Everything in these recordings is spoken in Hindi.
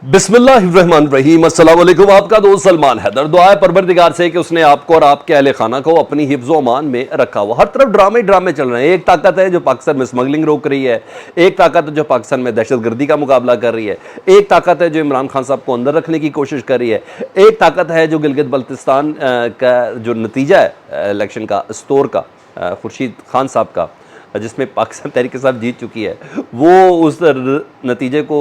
बिस्मिल्लाहिर्रहमानिर्रहीम, अस्सलाम वालेकुम। आपका दोस्त सलमान हैदर। दुआ है परवरदिगार से कि उसने आपको और आपके अहले खाना को अपनी हिफ्ज़ अमान में रखा हुआ। हर तरफ ड्रामे ड्रामे चल रहे हैं। एक ताकत है जो पाकिस्तान में स्मगलिंग रोक रही है, एक ताकत है जो पाकिस्तान में दहशतगर्दी का मुकाबला कर रही है, एक ताकत है जो इमरान खान साहब को अंदर रखने की कोशिश कर रही है, एक ताकत है जो गिलगित बल्तिस्तान का जो नतीजा है इलेक्शन का, स्टोर का, खुर्शीद खान साहब का, जिसमें पाकिस्तान तहरीक साहब जीत चुकी है, वो उस नतीजे को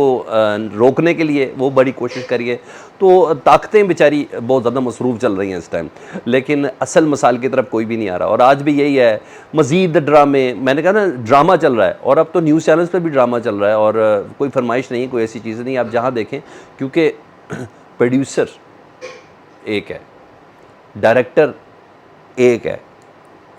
रोकने के लिए वो बड़ी कोशिश करिए। तो ताकतें बेचारी बहुत ज़्यादा मसरूफ़ चल रही हैं इस टाइम, लेकिन असल मसाइल की तरफ कोई भी नहीं आ रहा। और आज भी यही है, मज़ीद ड्रामे, मैंने कहा ना ड्रामा चल रहा है। और अब तो न्यूज़ चैनल्स पर भी ड्रामा चल रहा है, और कोई फरमाइश नहीं, कोई ऐसी चीज़ नहीं, आप जहाँ देखें, क्योंकि प्रोड्यूसर एक है, डायरेक्टर एक है,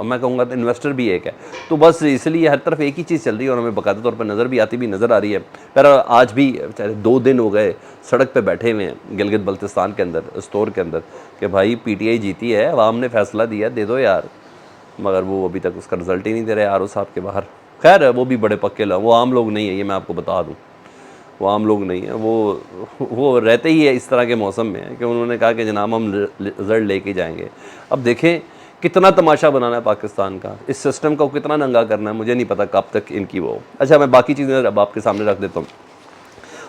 और मैं कहूँगा तो इन्वेस्टर भी एक है। तो बस इसलिए हर तरफ एक ही चीज़ चल रही है, और हमें बाकायदा तौर पर नज़र भी आती भी नज़र आ रही है। पर आज भी 2 दिन हो गए सड़क पे बैठे हुए हैं गिलगित बल्तिस्तान के अंदर, स्टोर के अंदर, कि भाई पीटीआई जीती है, अवाम ने फैसला दिया, दे दो यार। मगर वो अभी तक उसका रिज़ल्ट ही नहीं दे रहे आर ओ साहब के बाहर। खैर वो भी बड़े पक्के लोग, वो आम लोग नहीं है, ये मैं आपको बता दूँ। वो आम लोग नहीं है, वो रहते ही है इस तरह के मौसम में कि उन्होंने कहा कि जनाब हम रिज़ल्ट लेके जाएंगे। अब देखें कितना तमाशा बनाना है पाकिस्तान का, इस सिस्टम को कितना नंगा करना है, मुझे नहीं पता कब तक इनकी वो। अच्छा, मैं बाकी चीज़ें अब आपके सामने रख देता हूँ।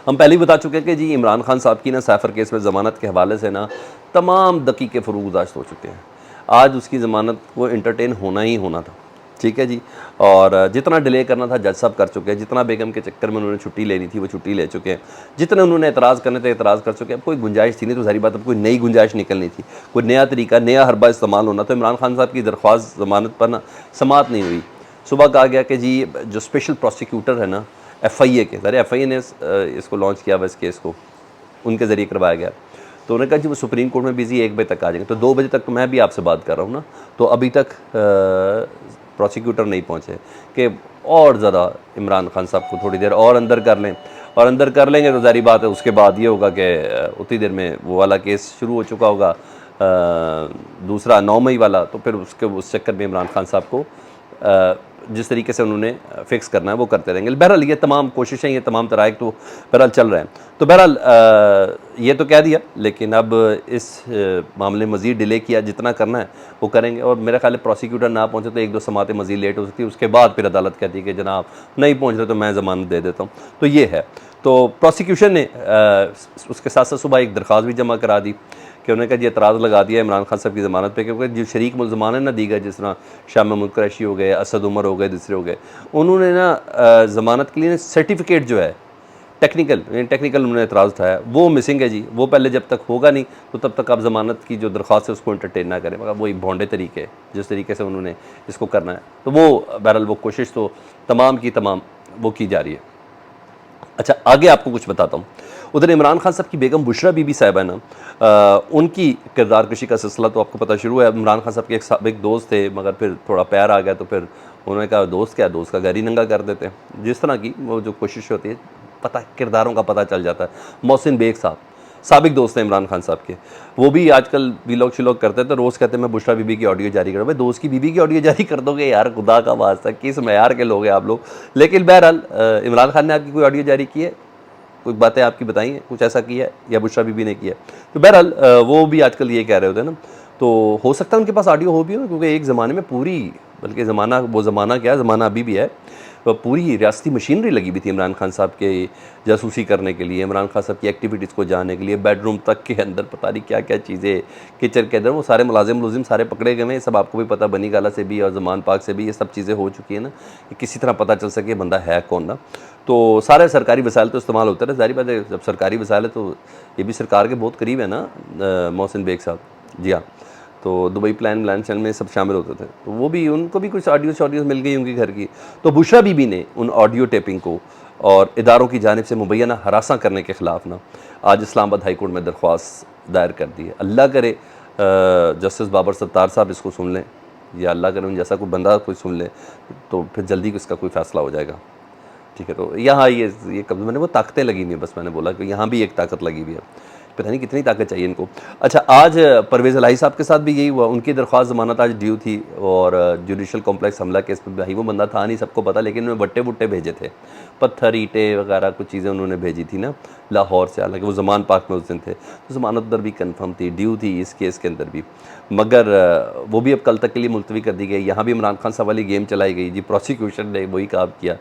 हम पहले ही बता चुके हैं कि जी इमरान खान साहब की ना सैफर केस में ज़मानत के हवाले से ना तमाम दकीक़े फ़ुरूग़दाश्त हो चुके हैं। आज उसकी ज़मानत को इंटरटेन होना ही होना था, ठीक है जी। और जितना डिले करना था जज साहब कर चुके हैं, जितना बेगम के चक्कर में उन्होंने छुट्टी लेनी थी वो छुट्टी ले चुके हैं, जितने उन्होंने एतराज़ करने थे एतराज़ कर चुके हैं। अब कोई गुंजाइश थी नहीं, तो सारी बात अब कोई नई गुंजाइश निकलनी थी, कोई नया तरीका, नया हरबा इस्तेमाल होना। तो इमरान खान साहब की दरख्वास्त ज़मानत पर ना समाअत नहीं हुई। सुबह कहा गया कि जी जो स्पेशल प्रोसिक्यूटर है ना FIA के, ज़रा FIA ने इसको लॉन्च किया हुआ, इस केस को उनके ज़रिए करवाया गया। तो उन्होंने कहा जी वो सुप्रीम कोर्ट में बिजी 1 बजे तक आ जाएंगे। तो 2 बजे तक मैं भी आपसे बात कर रहा हूँ ना, तो अभी तक प्रोसिक्यूटर नहीं पहुँचे कि और ज़्यादा इमरान खान साहब को थोड़ी देर और अंदर कर लें, और अंदर कर लेंगे तो ज़ाहिर बात है उसके बाद ये होगा कि उतनी देर में वो वाला केस शुरू हो चुका होगा, दूसरा 9 मई वाला। तो फिर उस चक्कर में इमरान खान साहब को जिस तरीके से उन्होंने फ़िक्स करना है वो करते रहेंगे। बहरहाल ये तमाम कोशिशें, ये तमाम तराइक तो बहरहाल चल रहे हैं। तो बहरहाल ये तो कह दिया, लेकिन अब इस मामले में मज़ीद डिले किया, जितना करना है वो करेंगे। और मेरा ख्याल है प्रोसिक्यूटर ना पहुँचे तो 1-2 समातें मज़ीद लेट हो सकती है, उसके बाद फिर अदालत कहती है कि जनाब नहीं पहुँच रहे तो मैं ज़मानत दे देता हूँ। तो ये है। तो प्रोसिक्यूशन ने उसके साथ साथ सुबह एक दरख्वास्त भी जमा करा दी कि उन्होंने कहा जी एतराज़ लगा दिया इमरान खान साहब की ज़मानत पे, क्योंकि जो शरीक मुलज़मान है ना दीगर, जिस तरह शाह महमूद कुरैशी हो गए, असद उमर हो गए, दूसरे हो गए, उन्होंने ना ज़मानत के लिए सर्टिफिकेट जो है टेक्निकल उन्होंने एतराज़ उठाया, वो मिसिंग है जी। वो पहले जब तक होगा नहीं तो तब तक आप ज़मानत की जो दरख्वास्त है उसको इंटरटेन ना करें। मगर वो एक भोंडे तरीके है जिस तरीके से उन्होंने इसको करना है। तो वो बहरहाल वो कोशिश तो तमाम की तमाम वो की जा रही है। अच्छा, आगे आपको कुछ बताता हूँ। उधर इमरान खान साहब की बेगम बुशरा बीबी साहिबा है ना, उनकी किरदार कशी का सिलसिला तो आपको पता शुरू है। इमरान खान साहब के एक साबिक दोस्त थे, मगर फिर थोड़ा प्यार आ गया तो फिर उन्होंने कहा दोस्त क्या, दोस्त का घर ही नंगा कर देते हैं। जिस तरह की वो जो कोशिश होती है, पता किरदारों का पता चल जाता है। मोहसिन बेग साहब साबिक दोस्त हैं इमरान खान साहब के, वो भी आजकल वीलॉग शिलॉग करते हैं, तो रोज़ कहते हैं मैं बुशरा बीबी की ऑडियो जारी करूँ। भाई दोस्त की बीबी की ऑडियो जारी कर दोगे यार, खुदा का वास्ता, किस मैयार के लोग हैं आप लोग। लेकिन बहरहाल इमरान खान ने आपकी कोई ऑडियो जारी की है, कुछ बातें आपकी बताई हैं, कुछ ऐसा किया है या बुशरा बीबी ने किया है? तो बहरहाल वो भी आजकल ये कह रहे होते हैं ना, तो हो सकता है उनके पास ऑडियो हो भी हो, क्योंकि एक ज़माने में पूरी, बल्कि ज़माना, वो ज़माना क्या, ज़माना अभी भी है, पूरी रियासती मशीनरी लगी हुई थी इमरान खान साहब के जासूसी करने के लिए, इमरान खान साहब की एक्टिविटीज़ को जानने के लिए। बेडरूम तक के अंदर पता नहीं क्या क्या चीज़ें, किचन के अंदर वो सारे मुलाजिम सारे पकड़े गए हैं। सब आपको भी पता, बनी गाला से भी और ज़मान पाक से भी ये सब चीज़ें हो चुकी है ना, कि किसी तरह पता चल सके बंदा है कौन ना। तो सारे सरकारी वसाइल तो इस्तेमाल होते रहे, ज़ाहिर बात है जब सरकारी वसाइल है तो ये भी सरकार के बहुत करीब है ना, मोहसिन बेग साहब, जी हाँ। तो दुबई प्लान चैनल में सब शामिल होते थे, तो वो भी, उनको भी कुछ ऑडियो मिल गई उनकी घर की। तो बुशरा बीबी ने उन ऑडियो टेपिंग को और इदारों की जानिब से मुबैना हरासा करने के ख़िलाफ़ ना आज इस्लामाबाद हाई कोर्ट में दरख्वास्त दायर कर दी है। अल्लाह करे जस्टिस बाबर सत्तार साहब इसको सुन लें, या अल्लाह करे उन जैसा कोई बंदा कोई सुन ले, तो फिर जल्दी इसका कोई फ़ैसला हो जाएगा, ठीक है। तो यहाँ ये कब मैंने वो ताकतें लगी हुई हैं, बस मैंने बोला कि यहाँ भी एक ताकत लगी हुई है पता नहीं कितनी ताकत चाहिए इनको। अच्छा, आज परवेज़ इलाही साहब के साथ भी यही हुआ, उनकी दरख्वास्त ज़मानत आज ड्यू थी और जुडिशल कॉम्प्लेक्स हमला केस में भाई वो बंदा था नहीं, सबको पता, लेकिन उन्होंने बट्टे बुट्टे भेजे थे, पत्थर ईंटें वगैरह कुछ चीज़ें उन्होंने भेजी थी ना लाहौर से, हालांकि वो ज़मान पार्क में उस दिन थे, तो ज़मानत दर भी कन्फर्म थी, ड्यू थी इस केस के अंदर भी, मगर वो भी अब कल तक के लिए मुलतवी कर दी गई। यहाँ भी इमरान खान साहब वाली गेम चलाई गई जी, प्रोसिक्यूशन ने वही काम किया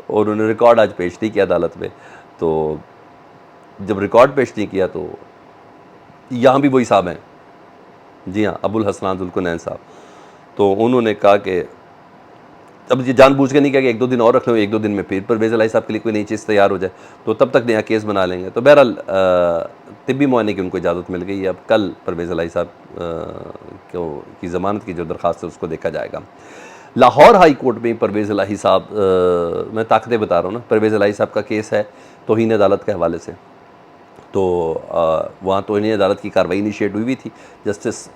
और उन्होंने रिकॉर्ड आज पेश नहीं किया अदालत में। तो जब रिकॉर्ड पेश नहीं किया तो यहाँ भी वही साहब हैं, जी हाँ, अबुल हसनान जुल्कुनैन साहब, तो उन्होंने कहा कि अब ये जानबूझ के नहीं किया कि 1-2 दिन और रख लो, 1-2 दिन में फिर परवेज़ इलाही साहब के लिए कोई नई चीज़ तैयार हो जाए, तो तब तक नया केस बना लेंगे। तो बहरहाल तिब्बी मुआयने की उनको इजाज़त मिल गई है, अब कल परवेज़ इलाही साहब की ज़मानत की जो दरख्वास्त है उसको देखा जाएगा। लाहौर हाई कोर्ट में परवेज़ इलाही साहब, मैं ताकतें बता रहा हूँ ना, परवेज़ इलाही साहब का केस है तौहीन अदालत के हवाले से, तो वहाँ तौहीन अदालत की कार्रवाई इनिशिएट हुई थी जस्टिस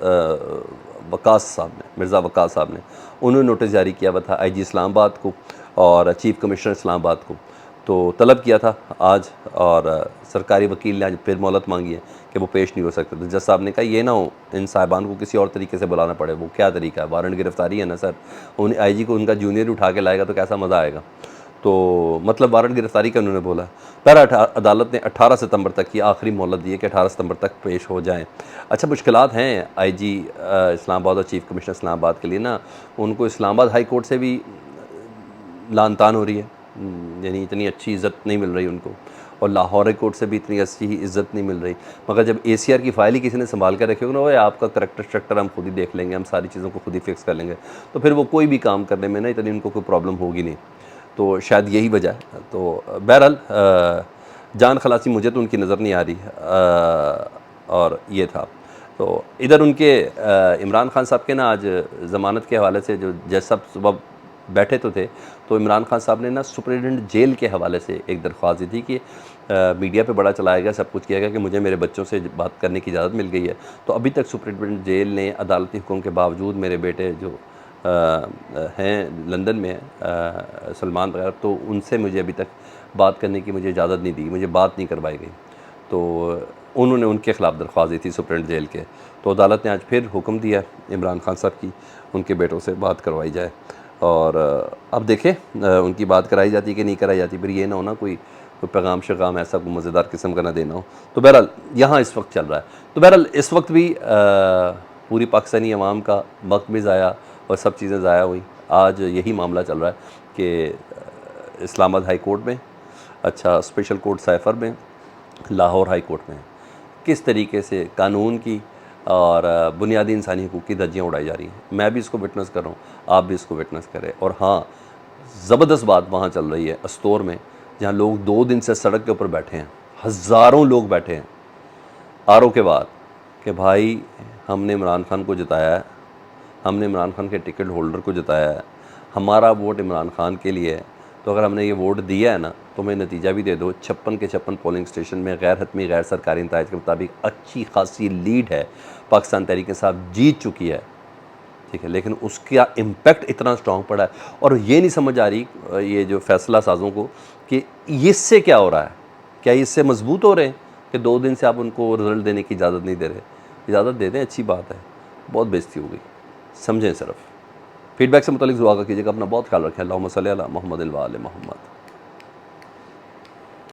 वकास साहब ने, मिर्ज़ा वकास साहब ने, उन्होंने नोटिस जारी किया हुआ था आईजी इस्लामाबाद को और चीफ़ कमिश्नर इस्लामाबाद को, तो तलब किया था आज, और सरकारी वकील ने आज फिर मोहलत मांगी है कि वो पेश नहीं हो सकते। तो जज साहब ने कहा ये ना हो इन साहिबान को किसी और तरीके से बुलाना पड़े, वो क्या तरीका है, वारंट गिरफ्तारी है ना सर, उन्हें आईजी को उनका जूनियर उठा के लाएगा तो कैसा मज़ा आएगा, तो मतलब वारंट गिरफ्तारी का उन्होंने बोला। पर अदालत ने 18 सितंबर तक की आखिरी मोहलत दी है कि 18 सितंबर तक पेश हो जाएं। अच्छा, मुश्किलात हैं आईजी इस्लामाबाद और चीफ़ कमिश्नर इस्लामाबाद के लिए ना, उनको इस्लामाबाद हाई कोर्ट से भी लानतान हो रही है, यानी इतनी अच्छी इज़्ज़त नहीं मिल रही उनको, और लाहौर हाई कोर्ट से भी इतनी अच्छी इज़्ज़त नहीं मिल रही। मगर जब ACR की फ़ाइल ही किसी ने संभाल कर रखी होगी ना, वो आपका करैक्टर स्ट्रक्चर हम खुद ही देख लेंगे, हम सारी चीज़ों को खुद ही फिक्स कर लेंगे, तो फिर वो कोई भी काम करने में ना इतनी उनको कोई प्रॉब्लम होगी नहीं, तो शायद यही वजह है। तो बहरहाल जान खलासी मुझे तो उनकी नज़र नहीं आ रही, और ये था। तो इधर उनके इमरान खान साहब के ना आज ज़मानत के हवाले से जो जज साहब सुबह बैठे तो थे, तो इमरान खान साहब ने ना सुपरिटेंडेंट जेल के हवाले से एक दरख्वास्त दी थी कि मीडिया पे बड़ा चलाया गया, सब कुछ किया गया कि मुझे मेरे बच्चों से बात करने की इजाज़त मिल गई है, तो अभी तक सुपरिटेंडेंट जेल ने अदालती हुक्म के बावजूद मेरे बेटे जो हैं लंदन में सलमान वगैरह, तो उनसे मुझे अभी तक बात करने की मुझे इजाज़त नहीं दी, मुझे बात नहीं करवाई गई, तो उन्होंने उनके ख़िलाफ़ दरख्वास्त दी थी सुप्रीम जेल के, तो अदालत ने आज फिर हुक्म दिया इमरान खान साहब की उनके बेटों से बात करवाई जाए, और अब देखें उनकी बात कराई जाती कि नहीं कराई जाती, फिर ये ना हो ना कोई पैगाम शगाम ऐसा कोई मज़ेदार किस्म का ना देना हो। तो बहरहाल यहाँ इस वक्त चल रहा है, तो बहरहाल इस वक्त भी पूरी पाकिस्तानी अवाम का वक्त भी ज़ाया और सब चीज़ें ज़ाया हुई। आज यही मामला चल रहा है कि इस्लामाबाद हाई कोर्ट में, अच्छा स्पेशल कोर्ट साइफर में, लाहौर हाई कोर्ट में किस तरीके से कानून की और बुनियादी इंसानी हकूक़ की धज्जियाँ उड़ाई जा रही हैं। मैं भी इसको विटनेस कर रहा हूँ, आप भी इसको विटनेस करें। और हाँ, ज़बरदस्त बात वहाँ चल रही है अस्तोर में, जहाँ लोग 2 दिन से सड़क के ऊपर बैठे हैं, हज़ारों लोग बैठे हैं आरओ के बाद, कि भाई हमने इमरान खान को जिताया है, हमने इमरान खान के टिकट होल्डर को जिताया है, हमारा वोट इमरान खान के लिए है, तो अगर हमने ये वोट दिया है ना तो हमें नतीजा भी दे दो। 56 के 56 पोलिंग स्टेशन में गैर हतमी गैर सरकारी नताइज के मुताबिक अच्छी खासी लीड है, पाकिस्तान तहरीक इंसाफ जीत चुकी है, ठीक है, लेकिन उसका इम्पैक्ट इतना स्ट्रॉन्ग पड़ा है, और ये नहीं समझ आ रही ये जो फैसला साजों को कि इससे क्या हो रहा है, क्या इससे मजबूत हो रहे हैं कि 2 दिन से आप उनको रिजल्ट देने की इजाज़त नहीं दे रहे। इजाज़त दे दें, अच्छी बात है, बहुत बेइज्जती हो गई, समझें सिर्फ। फीडबैक से मुतालिक दुआ कीजिएगा, अपना बहुत ख्याल रखें। अल्लाहुम्मा सल्ली अला मुहम्मद व आले मुहम्मद।